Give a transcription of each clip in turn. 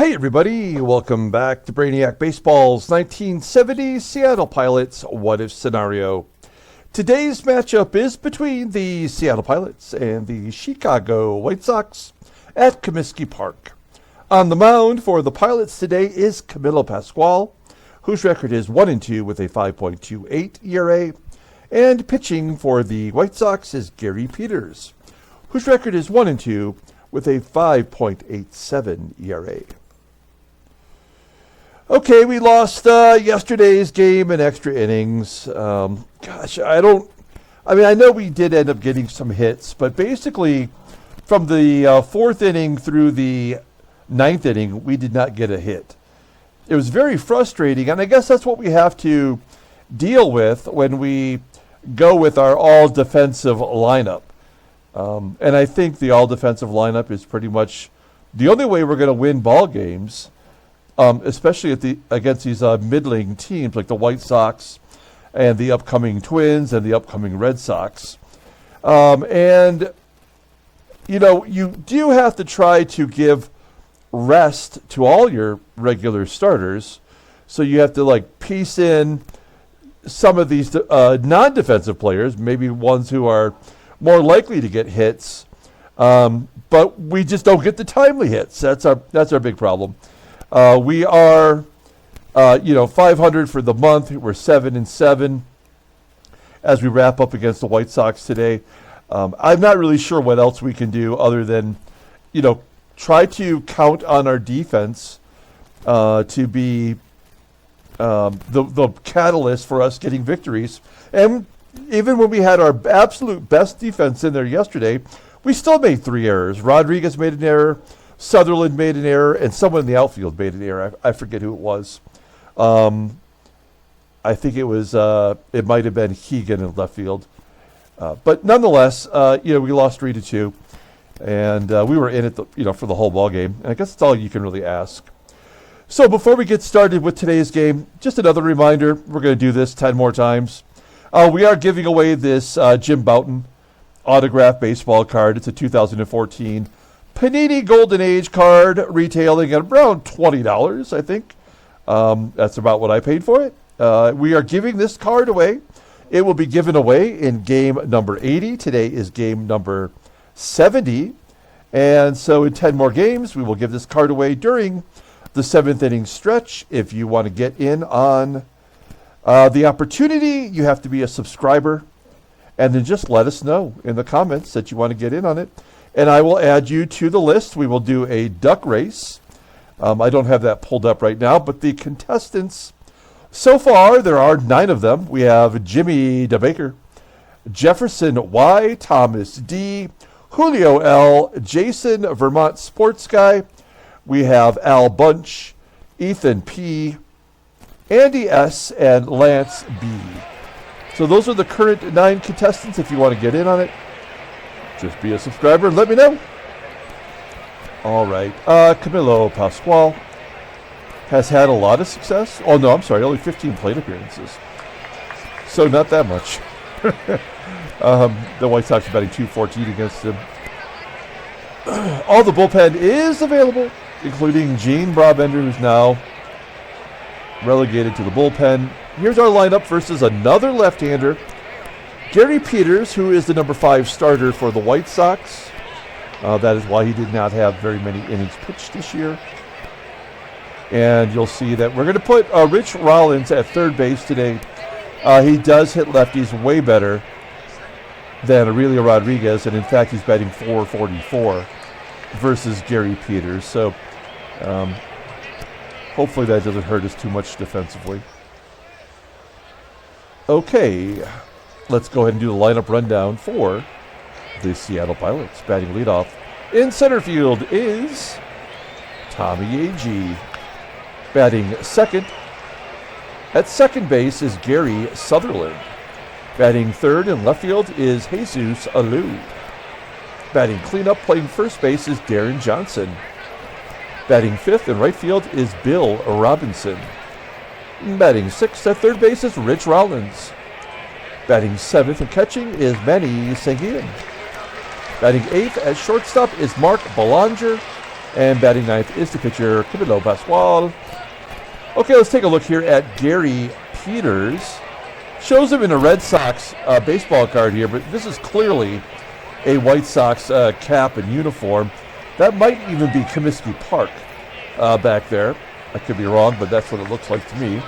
Hey everybody, welcome back to Brainiac Baseball's 1970 Seattle Pilots What If Scenario. Today's matchup is between the Seattle Pilots and the Chicago White Sox at Comiskey Park. On the mound for the Pilots today is Camilo Pascual, whose record is 1-2 with a 5.28 ERA, and pitching for the White Sox is Gary Peters, whose record is 1-2 with a 5.87 ERA. Okay, we lost yesterday's game in extra innings. I know we did end up getting some hits, but basically from the fourth inning through the ninth inning, we did not get a hit. It was very frustrating, and I guess that's what we have to deal with when we go with our all-defensive lineup. And I think the all-defensive lineup is pretty much the only way we're going to win ball games. Especially against these middling teams like the White Sox and the upcoming Twins and the upcoming Red Sox. And, you know, you do have to try to give rest to all your regular starters. So you have to, piece in some of these non-defensive players, maybe ones who are more likely to get hits. But we just don't get the timely hits. That's our big problem. We are, 500 for the month. We're 7-7 as we wrap up against the White Sox today. I'm not really sure what else we can do other than, try to count on our defense to be the catalyst for us getting victories. And even when we had our absolute best defense in there yesterday, we still made 3 errors. Rodriguez made an error. Sutherland made an error, and someone in the outfield made an error. I forget who it was. I think it was. It might have been Keegan in left field. But nonetheless, we lost 3-2, and we were in it, for the whole ball game. And I guess that's all you can really ask. So before we get started with today's game, just another reminder: we're going to do this 10 more times. We are giving away this Jim Bouton autographed baseball card. It's a 2014. Panini Golden Age card, retailing at around $20, I think. That's about what I paid for it. We are giving this card away. It will be given away in game number 80. Today is game number 70. And so in 10 more games, we will give this card away during the 7th inning stretch. If you want to get in on the opportunity, you have to be a subscriber. And then just let us know in the comments that you want to get in on it. And I will add you to the list. We will do a duck race. I don't have that pulled up right now, but the contestants, so far, there are 9 of them. We have Jimmy DeBaker, Jefferson Y, Thomas D, Julio L, Jason Vermont Sports Guy. We have Al Bunch, Ethan P, Andy S, and Lance B. So those are the current 9 contestants if you want to get in on it. Just be a subscriber and let me know. All right. Camilo Pascual has had a lot of success. Oh, no, I'm sorry. Only 15 plate appearances. So not that much. The White Sox are batting .214 against him. All the bullpen is available, including Gene Brabender, who's now relegated to the bullpen. Here's our lineup versus another left-hander. Gary Peters, who is the number 5 starter for the White Sox. That is why he did not have very many innings pitched this year. And you'll see that we're going to put Rich Rollins at third base today. He does hit lefties way better than Aurelio Rodriguez, and in fact, he's batting .444 versus Gary Peters. So hopefully that doesn't hurt us too much defensively. Okay. Let's go ahead and do the lineup rundown for the Seattle Pilots. Batting leadoff in center field is Tommie AGEE. Batting second at second base is Gary Sutherland. Batting third in left field is Jesus ALOU. Batting cleanup playing first base is Deron Johnson. Batting fifth in right field is Bill Robinson. Batting sixth at third base is Rich Rollins. Batting 7th and catching is Manny. Batting 8th at shortstop is Mark Belanger. And batting ninth is the pitcher, Camilo Pascual. Okay, let's take a look here at Gary Peters. Shows him in a Red Sox baseball card here, but this is clearly a White Sox cap and uniform. That might even be Comiskey Park back there. I could be wrong, but that's what it looks like to me.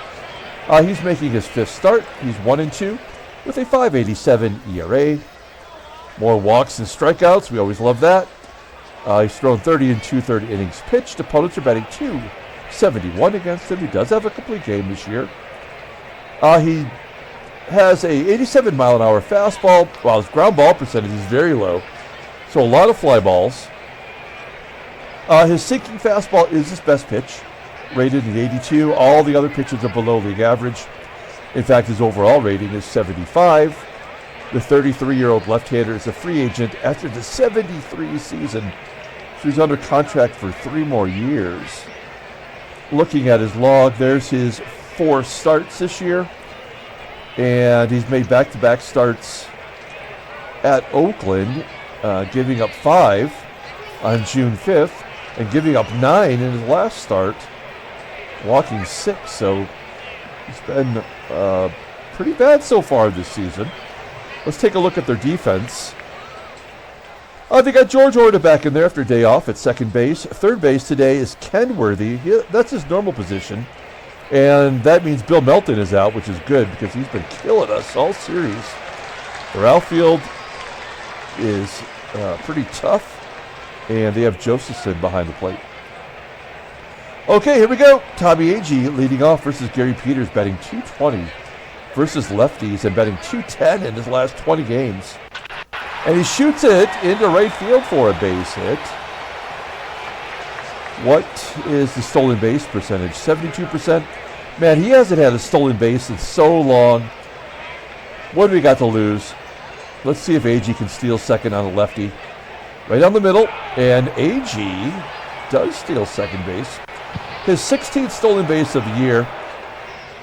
He's making his fifth start. He's 1-2 with a 5.87 ERA. More walks and strikeouts. We always love that. He's thrown 30 and 2/3 innings pitched. Opponents are batting .271 against him. He does have a complete game this year. He has a 87 mile an hour fastball, while his ground ball percentage is very low. So a lot of fly balls. His sinking fastball is his best pitch, rated at 82. All the other pitches are below league average. In fact, his overall rating is 75. The 33-year-old left-hander is a free agent after the 73 season. So he's under contract for 3 more years. Looking at his log, there's his 4 starts this year. And he's made back-to-back starts at Oakland, giving up 5 on June 5th and giving up 9 in his last start, walking 6. So he's been pretty bad so far this season. Let's take a look at their defense. They got George ORTA back in there after a day off at second base. Third base today is KENWORTHY. That's his normal position. And that means Bill Melton is out, which is good because he's been killing us all series. Their outfield is pretty tough. And they have JOSEPHSON behind the plate. Okay, here we go. Tommie AGEE leading off versus Gary Peters, batting .220 versus lefties and batting .210 in his last 20 games. And he shoots it into right field for a base hit. What is the stolen base percentage? 72%? Man, he hasn't had a stolen base in so long. What do we got to lose? Let's see if AGEE can steal second on a lefty. Right down the middle, and AGEE does steal second base. His 16th stolen base of the year.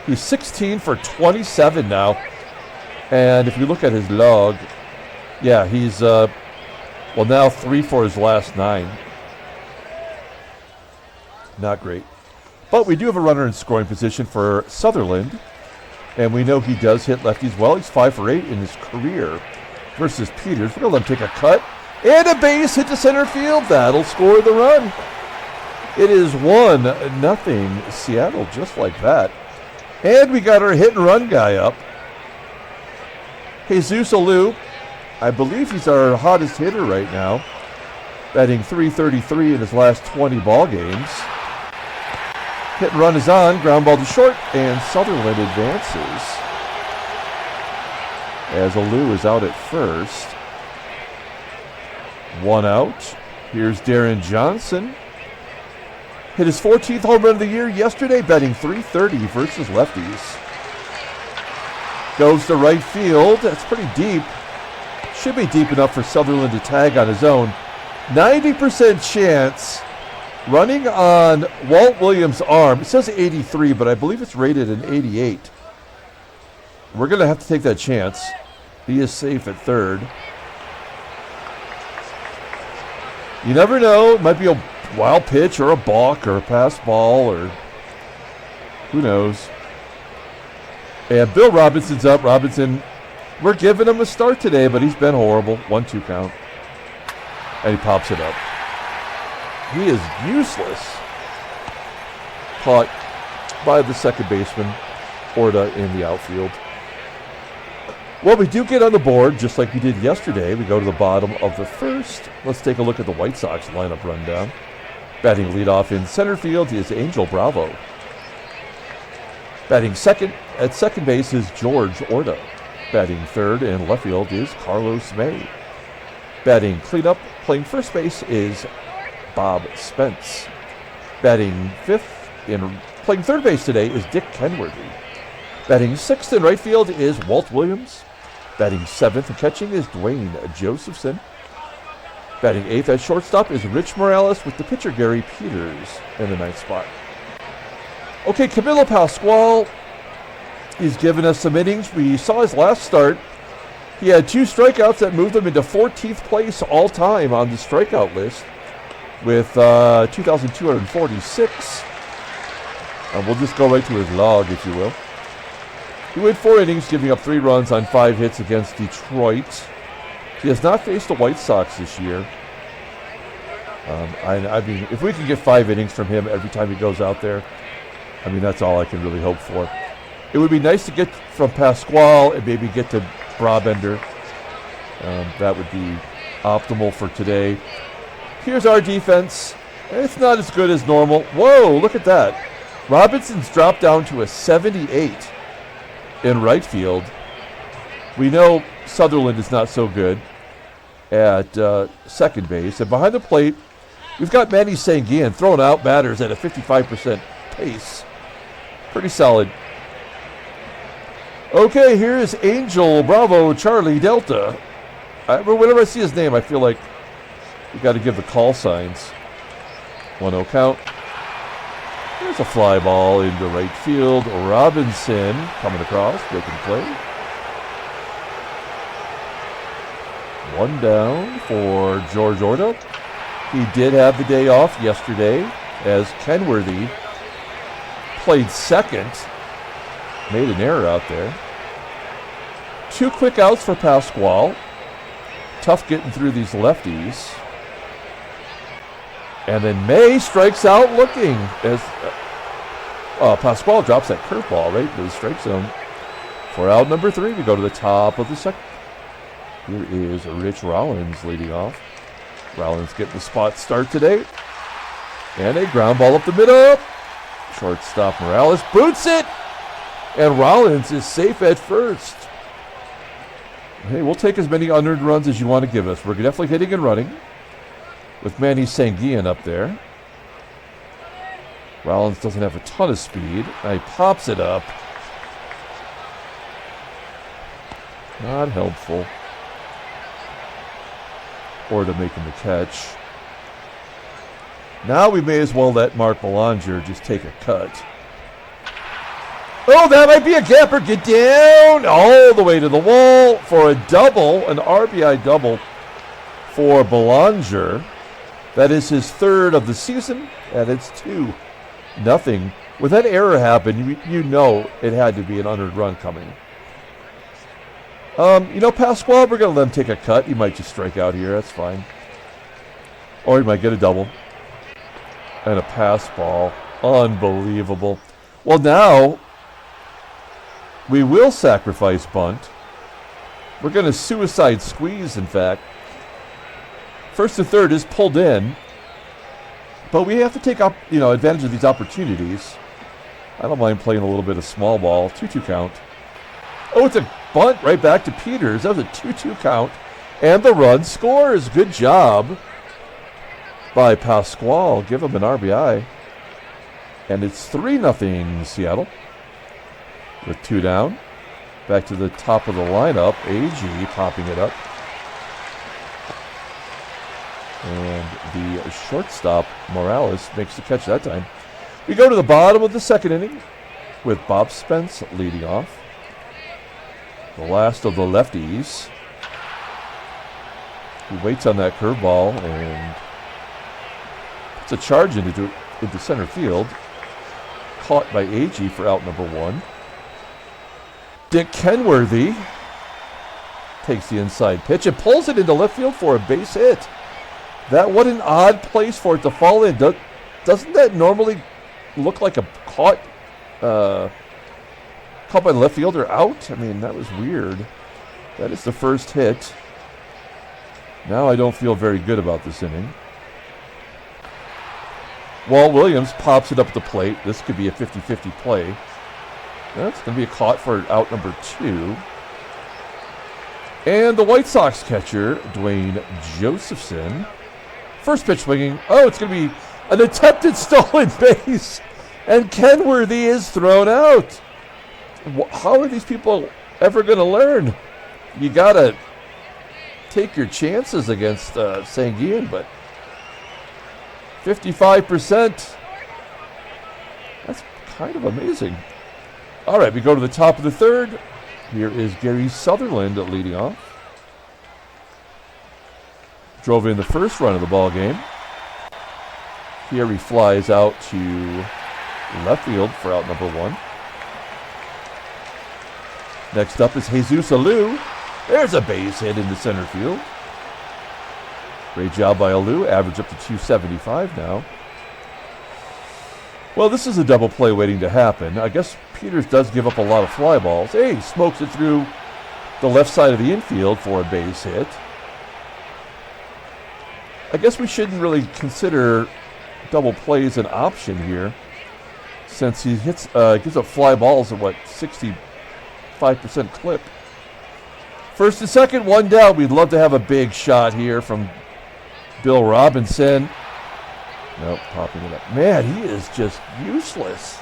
He's 16 for 27 now. And if you look at his log, yeah, he's, now 3 for his last 9. Not great. But we do have a runner in scoring position for Sutherland. And we know he does hit lefties well. He's 5 for 8 in his career versus Peters. We're going to let him take a cut. And a base hit to center field. That'll score the run. It is 1-0 Seattle, just like that. And we got our hit and run guy up. Jesus ALOU. I believe he's our hottest hitter right now. Batting .333 in his last 20 ball games. Hit and run is on. Ground ball to short. And Sutherland advances. As ALOU is out at first. 1 out. Here's Deron Johnson. Hit his 14th home run of the year yesterday, batting .330 versus lefties. Goes to right field. That's pretty deep. Should be deep enough for Sutherland to tag on his own. 90% chance running on Walt Williams' arm. It says 83, but I believe it's rated an 88. We're going to have to take that chance. He is safe at third. You never know. It might be a wild pitch or a balk or a pass ball or who knows. And Bill Robinson's up. Robinson, we're giving him a start today, but he's been horrible. 1-2 count. And he pops it up. He is useless. Caught by the second baseman, ORTA, in the outfield. Well, we do get on the board, just like we did yesterday. We go to the bottom of the first. Let's take a look at the White Sox lineup rundown. Batting leadoff in center field is Angel Bravo. Batting second at second base is George ORTA. Batting third in left field is Carlos May. Batting cleanup, playing first base is Bob Spence. Batting fifth in playing third base today is Dick Kenworthy. Batting sixth in right field is Walt Williams. Batting seventh and catching is Duane Josephson. Batting eighth at shortstop is Rich Morales with the pitcher Gary Peters in the ninth spot. Okay, Camilo Pascual, he's given us some innings. We saw his last start. He had 2 strikeouts that moved him into 14th place all time on the strikeout list. with 2,246. We'll just go right to his log, if you will. He went 4 innings, giving up 3 runs on 5 hits against Detroit. He has not faced the White Sox this year. I mean, if we can get 5 innings from him every time he goes out there, I mean, that's all I can really hope for. It would be nice to get from Pascual and maybe get to Brabender. That would be optimal for today. Here's our defense. It's not as good as normal. Whoa, look at that. Robinson's dropped down to a 78 in right field. We know Sutherland is not so good at second base. And behind the plate, we've got Manny SANGUILLEN throwing out batters at a 55% pace. Pretty solid. Okay, here is Angel Bravo Charlie Delta. Whenever I see his name, I feel like we got to give the call signs. 1-0 count. There's a fly ball into right field. Robinson coming across, making play. 1 down for George ORTA. He did have the day off yesterday as KENWORTHY played second. Made an error out there. 2 quick outs for Pascual. Tough getting through these lefties. And then May strikes out looking as Pascual drops that curveball right into the strike zone. For out number 3, we go to the top of the second. Here is Rich Rollins leading off. Rollins getting the spot start today. And a ground ball up the middle. Shortstop Morales boots it. And Rollins is safe at first. Hey, we'll take as many unearned runs as you want to give us. We're definitely hitting and running with Manny SANGUILLEN up there. Rollins doesn't have a ton of speed. He pops it up. Not helpful. ORTA making the catch. Now we may as well let Mark Belanger just take a cut. Oh, that might be a gapper. Get down all the way to the wall for a double, an RBI double for Belanger. That is his 3rd of the season, and it's 2-0. When that error happened, you know it had to be an unearned run coming. You know, Pascual, we're going to let him take a cut. He might just strike out here. That's fine. Or he might get a double. And a pass ball. Unbelievable. Well, now we will sacrifice bunt. We're going to suicide squeeze, in fact. 1st and 3rd is pulled in. But we have to take up, advantage of these opportunities. I don't mind playing a little bit of small ball. 2-2 count. Oh, it's a bunt right back to Peters. That was a 2-2 count. And the run scores. Good job by Pascual. Give him an RBI. And it's 3-0 Seattle. With 2 down. Back to the top of the lineup. AGEE popping it up. And the shortstop, Morales, makes the catch that time. We go to the bottom of the 2nd inning with Bob Spence leading off. The last of the lefties. He waits on that curveball and puts a charge into center field. Caught by AGEE for out number 1. Dick KENWORTHY takes the inside pitch and pulls it into left field for a base hit. What an odd place for it to fall in. Doesn't that normally look like a caught by the left fielder out? I mean, that was weird. That is the first hit. Now I don't feel very good about this inning. Walt Williams pops it up at the plate. This could be a 50-50 play. That's going to be a caught for out number 2. And the White Sox catcher, Duane Josephson. First pitch swinging. Oh, it's going to be an attempted stolen base. And KENWORTHY is thrown out. How are these people ever going to learn? You got to take your chances against SANGUILLEN, but 55%. That's kind of amazing. All right, we go to the top of the 3rd. Here is Gary Sutherland leading off. Drove in the 1st run of the ball game. Here he flies out to left field for out number 1. Next up is Jesus ALOU. There's a base hit into center field. Great job by ALOU. Average up to 275 now. Well, this is a double play waiting to happen. I guess Peters does give up a lot of fly balls. Hey, smokes it through the left side of the infield for a base hit. I guess we shouldn't really consider double plays an option here, since he gives up fly balls at what, 65% clip. First and second, 1 down. We'd love to have a big shot here from Bill Robinson. Nope, popping it up. Man, he is just useless.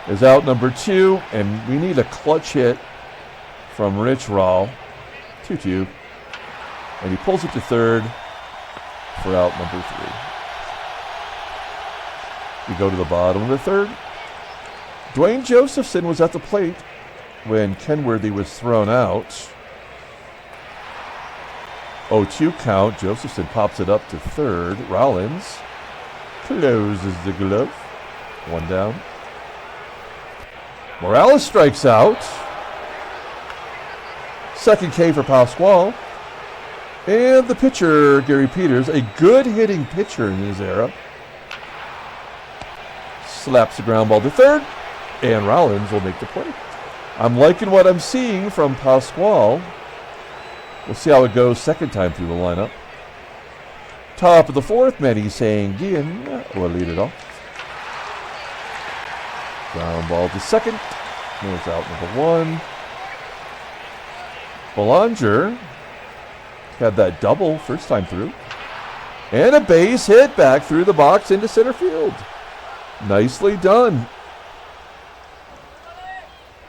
Is out number 2, and we need a clutch hit from Rich Rawl. 2-2. And he pulls it to third for out number 3. We go to the bottom of the third. Duane Josephson was at the plate when Kenworthy was thrown out. 0-2 count. Josephson pops it up to third. Rollins closes the glove. 1 down. Morales strikes out. Second K for Pascual. And the pitcher, Gary Peters, a good hitting pitcher in his era, slaps the ground ball to third, and Rollins will make the play. I'm liking what I'm seeing from Pascual. We'll see how it goes second time through the lineup. Top of the 4th, Manny SANGUILLEN will lead it off. Ground ball to second. There's out number 1. Belanger had that double first time through. And a base hit back through the box into center field. Nicely done.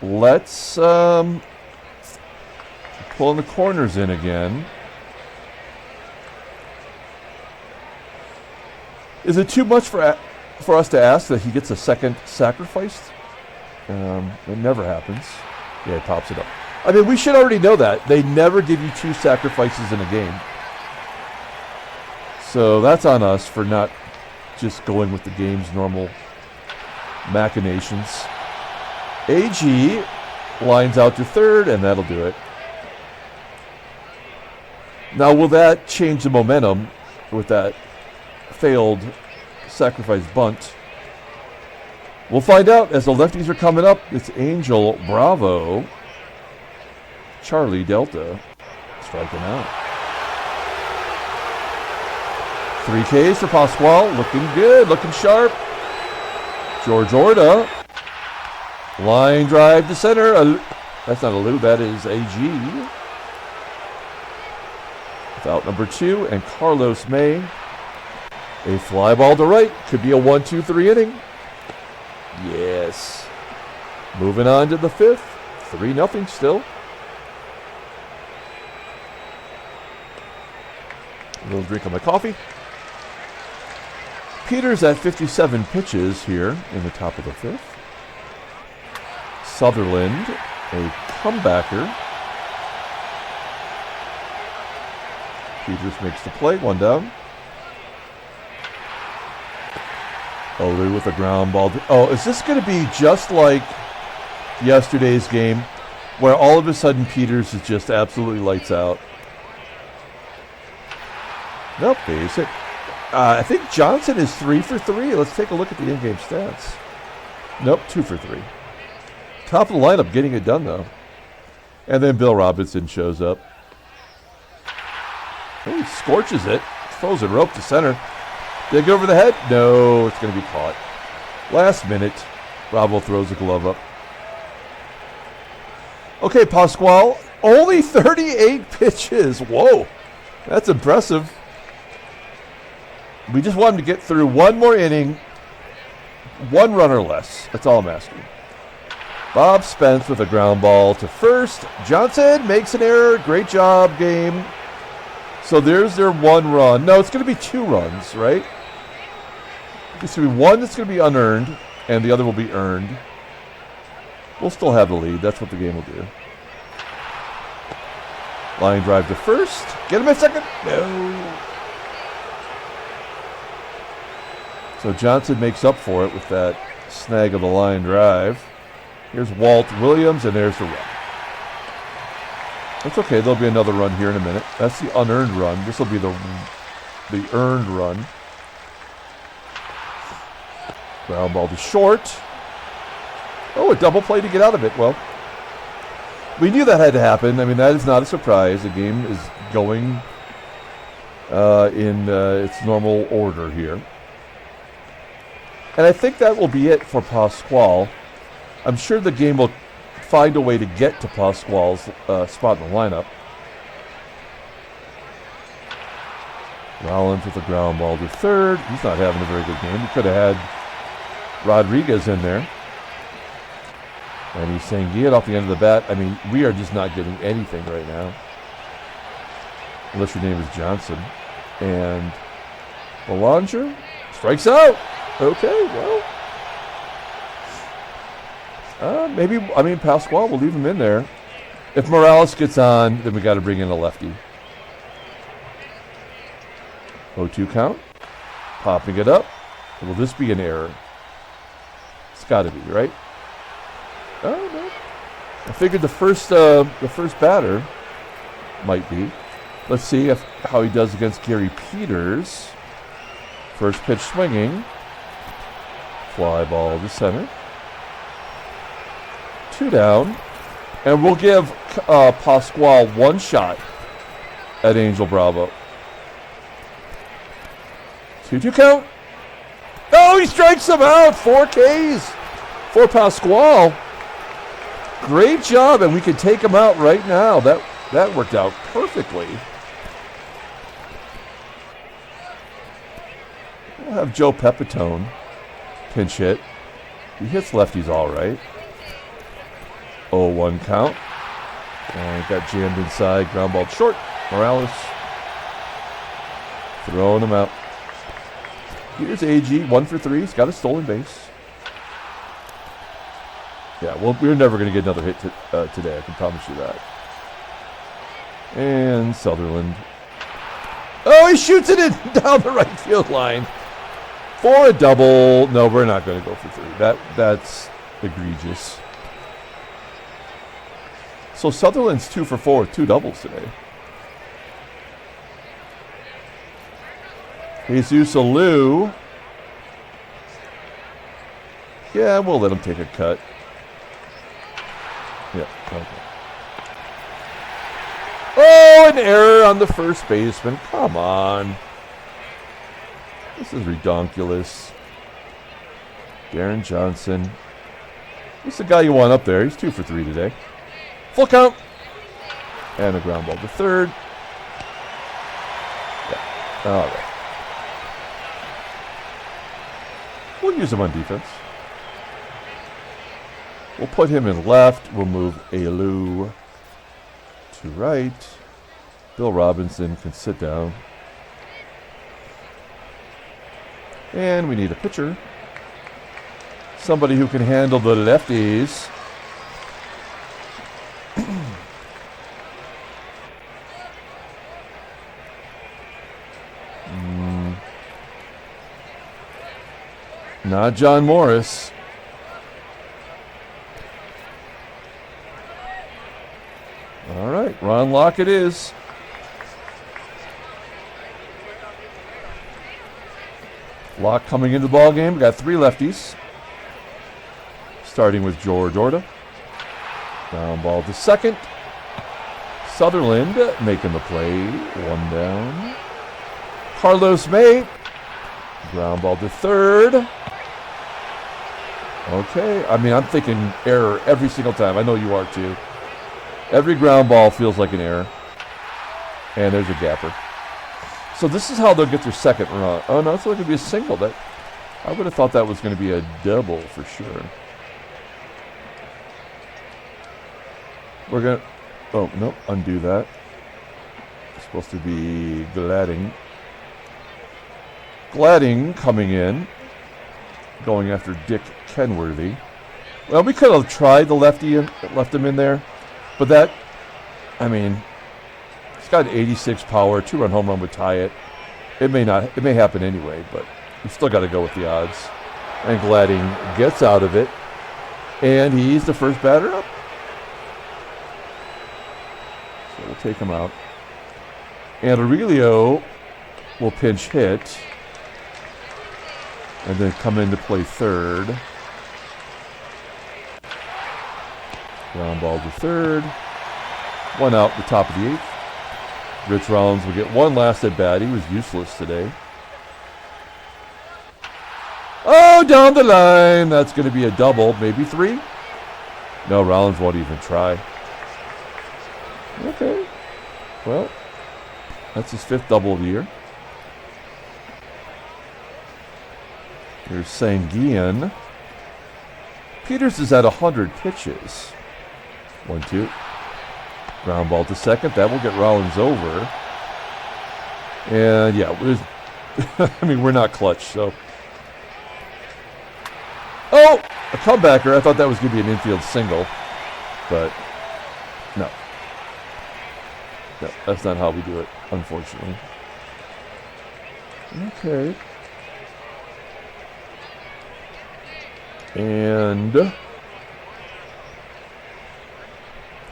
Let's pull the corners in again. Is it too much for us to ask that he gets a second sacrificed? It never happens. Yeah, he pops it up. I mean, we should already know that. They never give you 2 sacrifices in a game. So that's on us for not just going with the game's normal machinations. AGEE lines out to third, and that'll do it. Now, will that change the momentum with that failed sacrifice bunt? We'll find out as the lefties are coming up. It's Angel Bravo. Charlie Delta striking out. 3 Ks for Pascual. Looking good, looking sharp. George ORTA. Line drive to center. That's not ALOU, that is AGEE. Without number 2, and Carlos May. A fly ball to right. Could be a 1-2-3 inning. Yes. Moving on to the 5th. 3-0 still. A little drink of my coffee. Peters at 57 pitches here in the top of the 5th. Sutherland, a comebacker. Peters makes the play, 1 down. ALOU with a ground ball. Oh, is this going to be just like yesterday's game, where all of a sudden Peters is just absolutely lights out? Nope, base hit. I think Johnson is 3 for 3. Let's take a look at the in-game stats. Nope, 2 for 3. Top of the lineup getting it done, though. And then Bill Robinson shows up. Oh, he scorches it. Frozen rope to center. Did it go over the head? No, it's going to be caught. Last minute, Bravo throws the glove up. Okay, Pascual, only 38 pitches. Whoa, that's impressive. We just want him to get through one more inning, 1 run or less. That's all I'm asking. Bob Spence with a ground ball to first. Johnson makes an error. Great job, game. So there's their 1 run. No, it's going to be 2 runs, right? It's going to be 1 that's going to be unearned, and the other will be earned. We'll still have the lead. That's what the game will do. Line drive to first. Get him at second. No. So Johnson makes up for it with that snag of the line drive. Here's Walt Williams, and there's the run. That's okay. There'll be another run here in a minute. That's the unearned run. This will be the earned run. Ground ball to short. Oh, a double play to get out of it. Well, we knew that had to happen. I mean, that is not a surprise. The game is going in its normal order here. And I think that will be it for Pascual. I'm sure the game will find a way to get to Pascual's spot in the lineup. Rollins with the ground ball to third. He's not having a very good game. We could have had Rodriguez in there. And he's saying, get off the end of the bat. I mean, we are just not getting anything right now. Unless your name is Johnson. And Belanger strikes out. Okay, well. Maybe, I mean, Pascual will leave him in there. If Morales gets on, then we got to bring in a lefty. 0-2 count. Popping it up. Will this be an error? It's got to be, right? Oh, no. I figured the first batter might be. Let's see how he does against Gary Peters. First pitch swinging. Fly ball to center. 2 down. And we'll give Pascual one shot at Angel Bravo. 2-2 count. Oh, he strikes him out. 4 Ks for Pascual. Great job, and we can take him out right now. That worked out perfectly. We'll have Joe Pepitone pinch hit. He hits lefties all right. 0-1 count. And got jammed inside. Ground ball short. Morales throwing him out. Here's AGEE, 1 for 3. He's got a stolen base. Yeah, well, we're never going to get another hit today. I can promise you that. And Sutherland. Oh, he shoots it in down the right field line for a double. No, we're not going to go for 3. That's egregious. So Sutherland's 2 for 4 with 2 doubles today. Jesus ALOU. Yeah, we'll let him take a cut. Yeah, okay. Oh, an error on the first baseman. Come on. This is redonkulous. Deron Johnson. Who's the guy you want up there? He's 2 for 3 today. Full count. And a ground ball to third. Yeah. All right. We'll use him on defense. We'll put him in left. We'll move ALOU to right. Bill Robinson can sit down. And we need a pitcher. Somebody who can handle the lefties. Not John Morris. All right, Ron Locke it is. Locke coming into the ball game. We got 3 lefties. Starting with George ORTA. Down ball to second. Sutherland making the play. 1 down. Carlos May. Ground ball to third. Okay, I mean, I'm thinking error every single time. I know you are too. Every ground ball feels like an error. And there's a gapper. So this is how they'll get their second run. Oh, no, it's going to be a single. I would have thought that was going to be a double for sure. We're going to... Oh, no, undo that. It's supposed to be Gladding. Gladding coming in. Going after Dick Kenworthy. Well, we could have tried the lefty and left him in there. But that, I mean, it's got 86 power. 2-run home run would tie it. It may not. It may happen anyway, but We still got to go with the odds. And Gladding gets out of it. And he's the first batter up. So we'll take him out. And Aurelio will pinch hit. And then come in to play third. Ground ball to third. One out the top of the eighth. Rich Rollins will get one last at bat. He was useless today. Oh, down the line. That's going to be a double, maybe three. No, Rollins won't even try. Okay. Well, that's his fifth double of the year. Here's SANGUILLEN. Peters is at 100 pitches. 1-2. Ground ball to second. That will get Rollins over. And yeah, I mean, we're not clutch, so. Oh, a comebacker. I thought that was going to be an infield single, but no. No, that's not how we do it, unfortunately. Okay. And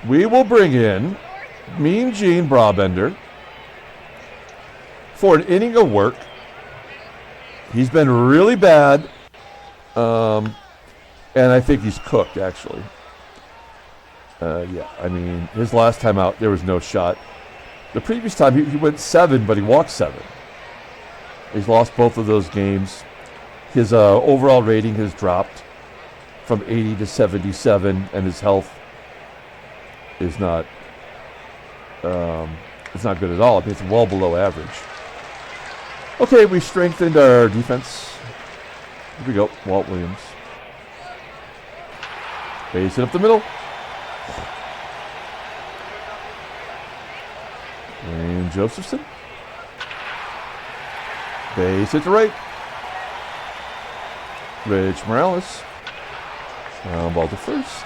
we will bring in Mean Gene Brabender for an inning of work. He's been really bad, and I think he's cooked, actually. Yeah, I mean, his last time out, there was no shot. The previous time, he went 7, but he walked 7. He's lost both of those games. His overall rating has dropped from 80 to 77, and his health is not it's not good at all. I mean, it's well below average. Okay, we strengthened our defense. Here we go, Walt Williams. Base it up the middle. And Josephson. Base it to right. Rich Morales. Ground ball to first.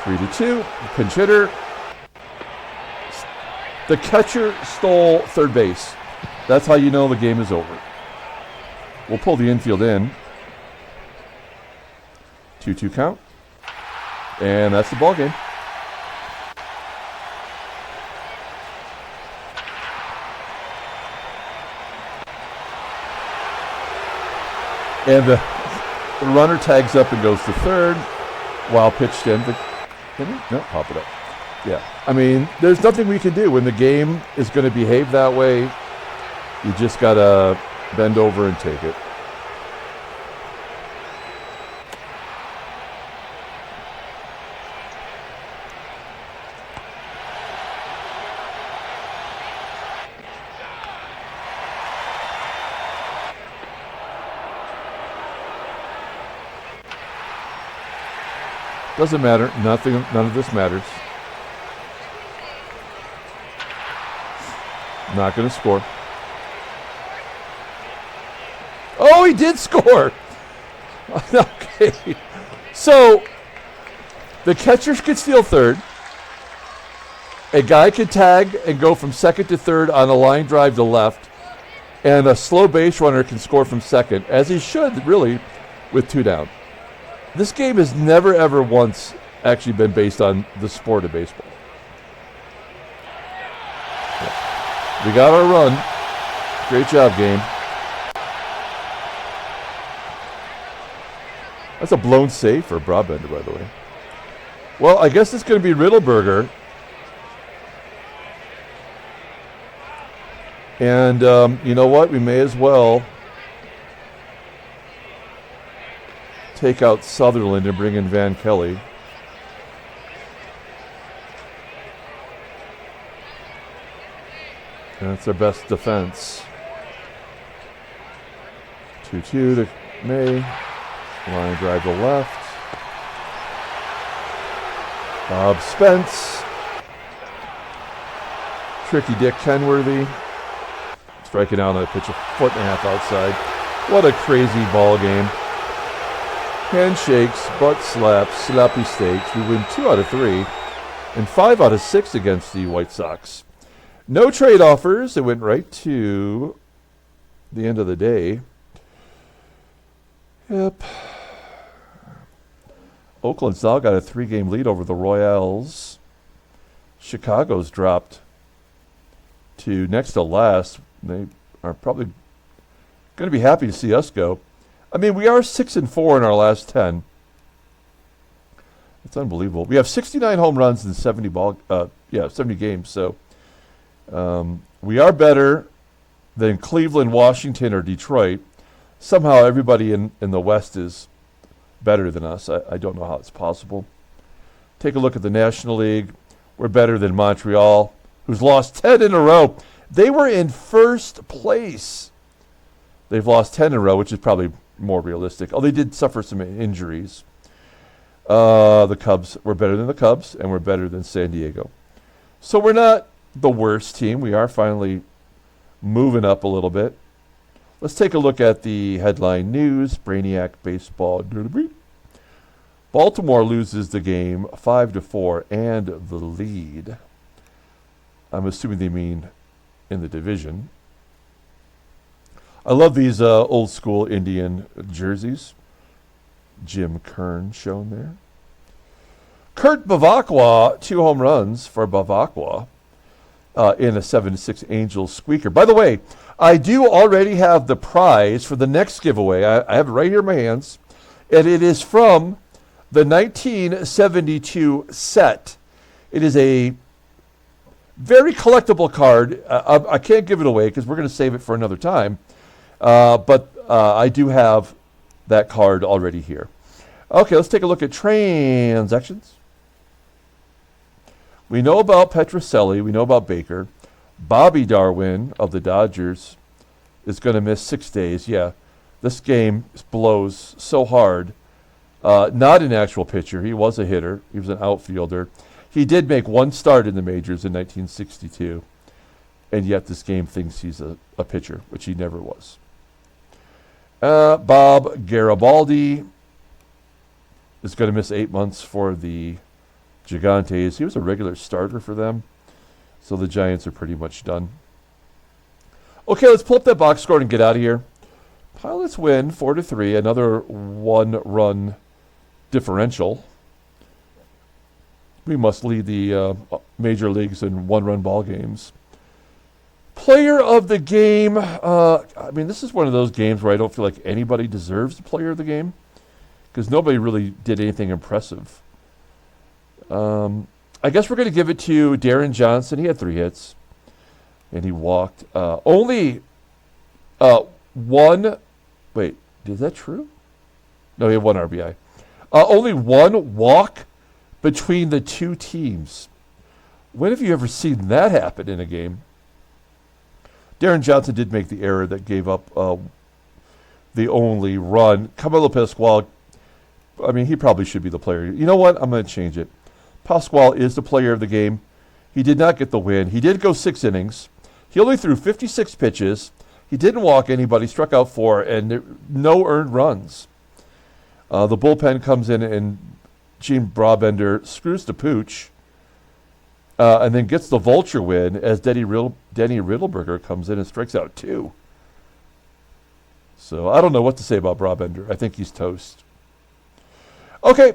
3-2. Pinch hitter. The catcher stole third base. That's how you know the game is over. We'll pull the infield in. 2-2 count. And that's the ball game. And the runner tags up and goes to third while pitched in. Can he? No, pop it up. Yeah. I mean, there's nothing we can do. When the game is going to behave that way, you just got to bend over and take it. Doesn't matter. None of this matters. Not going to score. Oh, he did score. Okay. So, the catcher could steal third. A guy could tag and go from second to third on a line drive to left. And a slow base runner can score from second, as he should, really, with 2 down. This game has never, ever once actually been based on the sport of baseball. We got our run. Great job, game. That's a blown save for Brabender, by the way. Well, I guess it's going to be Riddleberger. And you know what? We may as well take out Sutherland and bring in Van Kelly. And that's their best defense. 2-2 to May. Line drive to left. Bob Spence. Tricky Dick Kenworthy. Striking out on a pitch a foot and a half outside. What a crazy ball game. Handshakes, butt slaps, sloppy steaks. We win 2 out of 3 and 5 out of 6 against the White Sox. No trade offers. It went right to the end of the day. Yep. Oakland's now got a 3-game lead over the Royals. Chicago's dropped to next to last. They are probably going to be happy to see us go. I mean, we are 6-4 in our last 10. It's unbelievable. We have 69 home runs in 70 games. So we are better than Cleveland, Washington, or Detroit. Somehow everybody in the West is better than us. I don't know how it's possible. Take a look at the National League. We're better than Montreal, who's lost 10 in a row. They were in first place. They've lost 10 in a row, which is probably more realistic. Oh, they did suffer some injuries. The Cubs, we're better than the Cubs, and we're better than San Diego. So we're not the worst team. We are finally moving up a little bit. Let's take a look at the headline news. Brainiac baseball. Baltimore loses the game 5-4 and the lead. I'm assuming they mean in the division. I love these old school Indian jerseys. Jim Kern shown there. Kurt Bavacqua, 2 home runs for Bavacqua in a 7-6 Angels squeaker. By the way, I do already have the prize for the next giveaway. I have it right here in my hands. And it is from the 1972 set. It is a very collectible card. I can't give it away because we're going to save it for another time. But I do have that card already here. Okay, let's take a look at transactions. We know about Petrocelli. We know about Baker. Bobby Darwin of the Dodgers is going to miss 6 days. Yeah, this game blows so hard. Not an actual pitcher. He was a hitter. He was an outfielder. He did make 1 start in the majors in 1962. And yet this game thinks he's a pitcher, which he never was. Bob Garibaldi is going to miss 8 months for the Gigantes. He was a regular starter for them. So the Giants are pretty much done. Okay, let's pull up that box score and get out of here. Pilots win 4-3, another 1-run differential. We must lead the major leagues in 1-run ball games. Player of the game. I mean, this is one of those games where I don't feel like anybody deserves the player of the game because nobody really did anything impressive. I guess we're going to give it to Deron Johnson. He had 3 hits, and he walked. Only 1. Wait, is that true? No, he had 1 RBI. Only 1 walk between the 2 teams. When have you ever seen that happen in a game? Deron Johnson did make the error that gave up the only run. Camilo Pascual, I mean, he probably should be the player. You know what? I'm going to change it. Pascual is the player of the game. He did not get the win. He did go 6 innings. He only threw 56 pitches. He didn't walk anybody, struck out 4, and no earned runs. The bullpen comes in, and Gene Brabender screws the pooch. And then gets the vulture win as Denny Riddleberger comes in and strikes out 2. So I don't know what to say about Brabender. I think he's toast. Okay,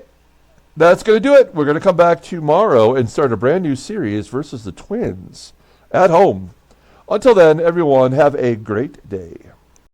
that's going to do it. We're going to come back tomorrow and start a brand new series versus the Twins at home. Until then, everyone, have a great day.